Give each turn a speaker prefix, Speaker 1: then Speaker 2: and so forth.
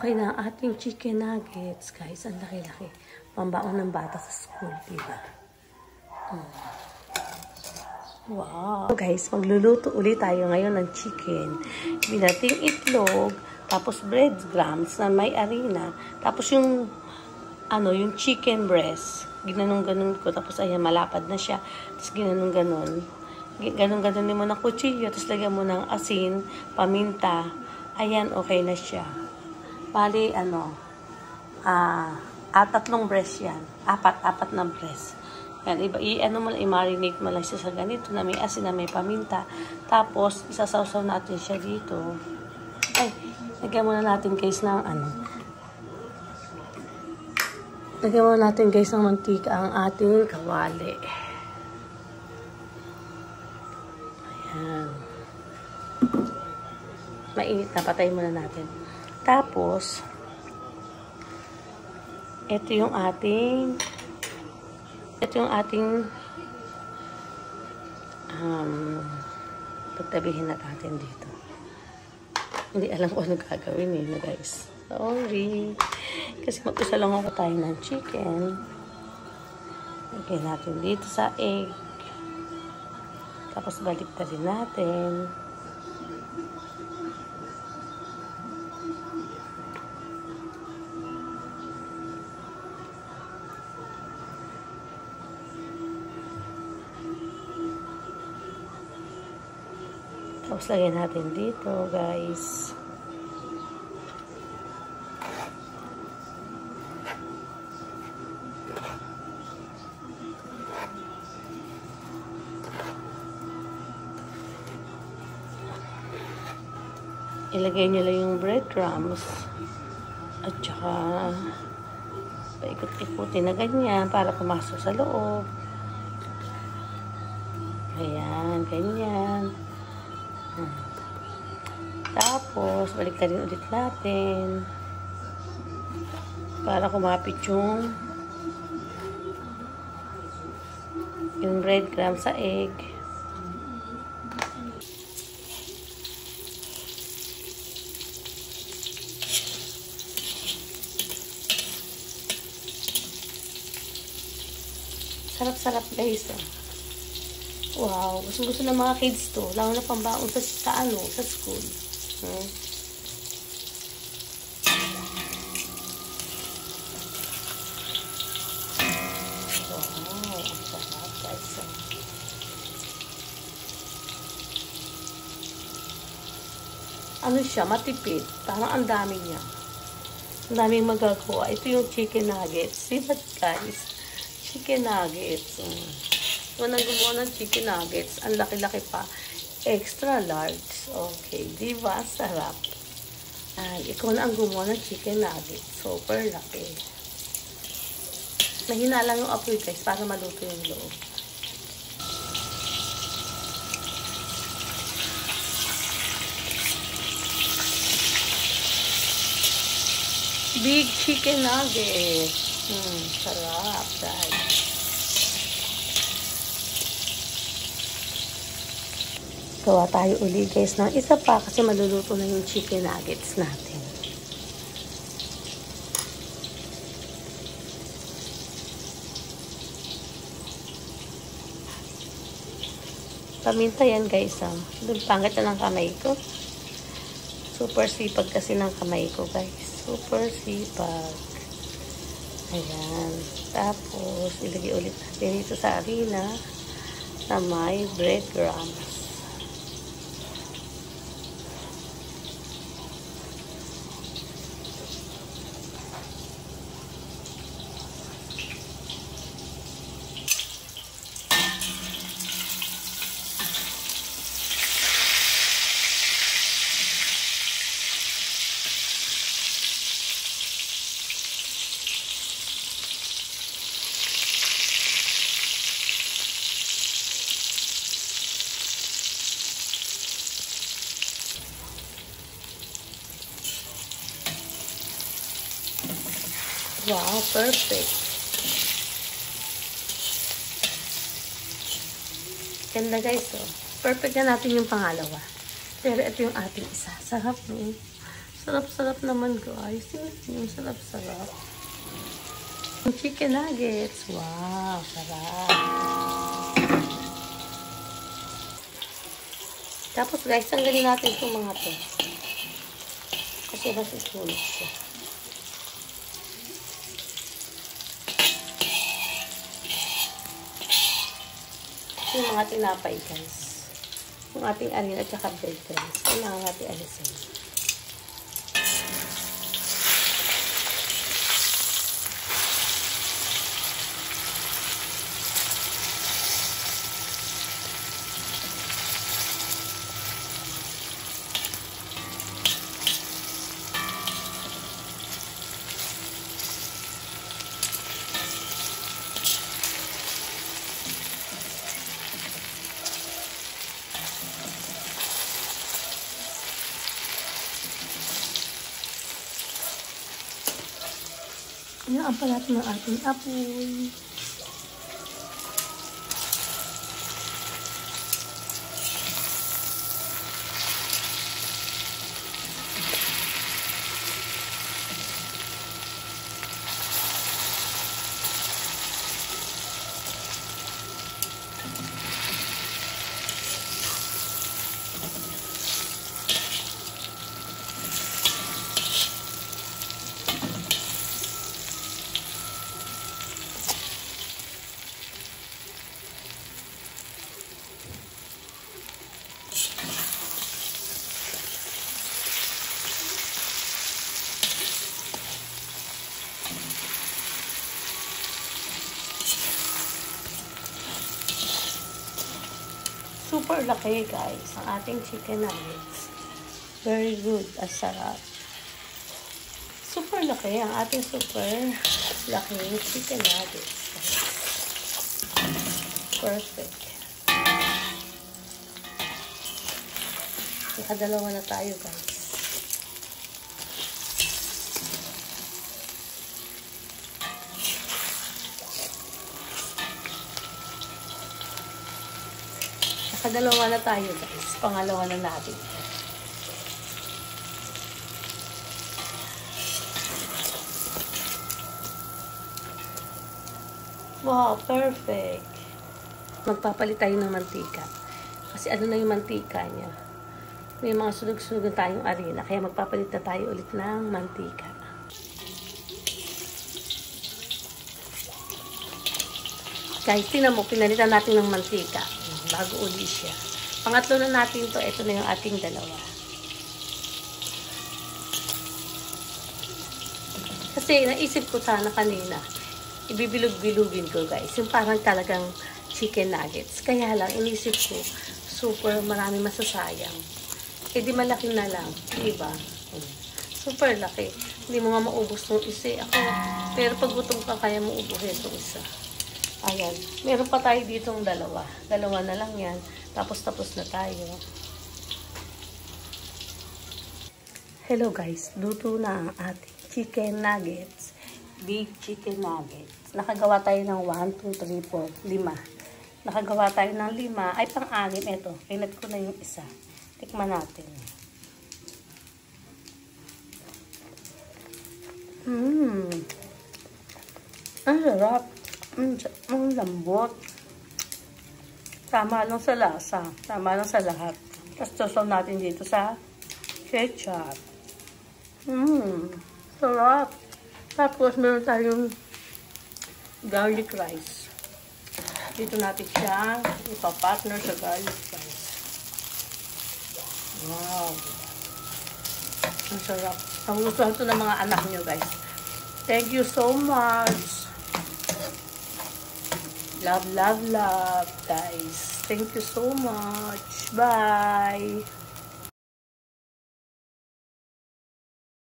Speaker 1: Okay na ang ating chicken nuggets, guys. Ang laki-laki. Pambaon ng bata sa school, diba? Wow. So guys, magluluto ulit tayo ngayon ng chicken. Binating itlog, tapos breadcrumbs na may harina, tapos yung chicken breast. Ginanong-ganon ko, tapos ayan, malapad na siya. Tapos ginanong-ganon. Ganon-ganon mo ng kutsilyo, tapos lagyan mo ng asin, paminta. Ayan, okay na siya. Bali, tatlong breast yan. Apat na breast. Yan, i-marinate mo lang siya sa ganito na may asin na may paminta. Tapos, isasawsaw natin siya dito. Ay, lagyan muna natin guys ng lagyan muna natin guys ng mantika ang ating kawali. Ayan. Mainit na, patay muna natin. Tapos, ito yung ating pagtabihin natin dito. Hindi alam ko ano gagawin guys. Sorry. Kasi mag-isa lang ako tayo ng chicken. Lagyan natin dito sa egg. Tapos balik na rin natin. Tapos lagyan natin dito, guys. Ilagay nyo lang yung breadcrumbs. At saka paikot-ikutin na ganyan para pumasok sa loob. Ayan, ganyan. Tapos, balik na rin ulit natin para kumapit yung breadcrumbs sa egg. Sarap-sarap guys. Wow, gusto ng mga kids to. Lalo na pambaon sa school. Wow, ang sarap guys. Ano siya, matipid. Parang ang dami niya. Ang daming magagawa. Ito yung chicken nuggets. Diba guys? Chicken nuggets. Unang gumawa ng chicken nuggets, ang laki-laki pa. Extra large. Okay, diba? Sarap. And ikaw na ang gumawa ng chicken nuggets. Super laki. Mahina lang yung apoy guys para maluto yung loob. Big chicken nuggets. Sarap guys. Gawa tayo uli guys ng isa pa kasi maluluto na yung chicken nuggets natin. Paminta yan guys. Doon pangit na ng kamay ko. Super sipag kasi ng kamay ko guys. Super sipag. Ayan. Tapos ilagay ulit natin dito sa harina na may breadcrumbs. Wow, perfect. Ganda guys, oh. Perfect na natin yung pangalawa. Pero ito yung ating isa. Sarap, no? Sarap-sarap naman, guys. Yung sarap-sarap. Yung chicken nuggets. Wow, sarap. Tapos, guys, tanggalin natin itong mga to. Kasi masisulit siya. Yung mga tinapay, guys. Yung ating alin at saka bread, guys. Kailangan natin alisin. Inaan pa natin ng ating apoy. Super laki, guys, ang ating chicken nuggets. Very good, ang sarap. Super laki ang ating super laki chicken nuggets. Perfect. Nakadalawa na tayo, guys. Nakadalawa na tayo, guys. Pangalawa na natin. Wow, perfect. Magpapalit tayo ng mantika. Kasi ano na yung mantika niya. May mga sunog-sunog tayong arena. Kaya magpapalit na tayo ulit ng mantika. Guys, tingnan mo, pinalitan natin ng mantika. Bago uli siya. Pangatlo na natin to. Ito na yung ating dalawa. Kasi naisip ko sana kanina, ibibilog-bilugin ko, guys. Yung parang talagang chicken nuggets. Kaya lang, inisip ko, super marami masasayang. Eh di malaki na lang. Diba? Super laki. Hindi mo nga maubos itong isa. Ako, pero pag gutom ka, kaya mo ubuhin itong isa. Ayan. Meron pa tayo ditong dalawa. Dalawa na lang yan. Tapos na tayo. Hello, guys. Luto na ang ating chicken nuggets. Big chicken nuggets. Nakagawa tayo ng 1, 2, 3, 4, 5. Nakagawa tayo ng 5. Ay, pang-anim. Ito. Pinat ko na yung isa. Tikman natin. Ang sarap. Ang lambot. Tama lang sa lasa. Tama lang sa lahat. Tapos sasaw natin dito sa ketchup. Sarap. Tapos meron tayong garlic rice. Dito natin siya ipapartner sa garlic rice. Wow. Ang sarap. Ang gusto ito ng mga anak nyo, guys. Thank you so much. Love, love, love, guys. Thank you so much. Bye.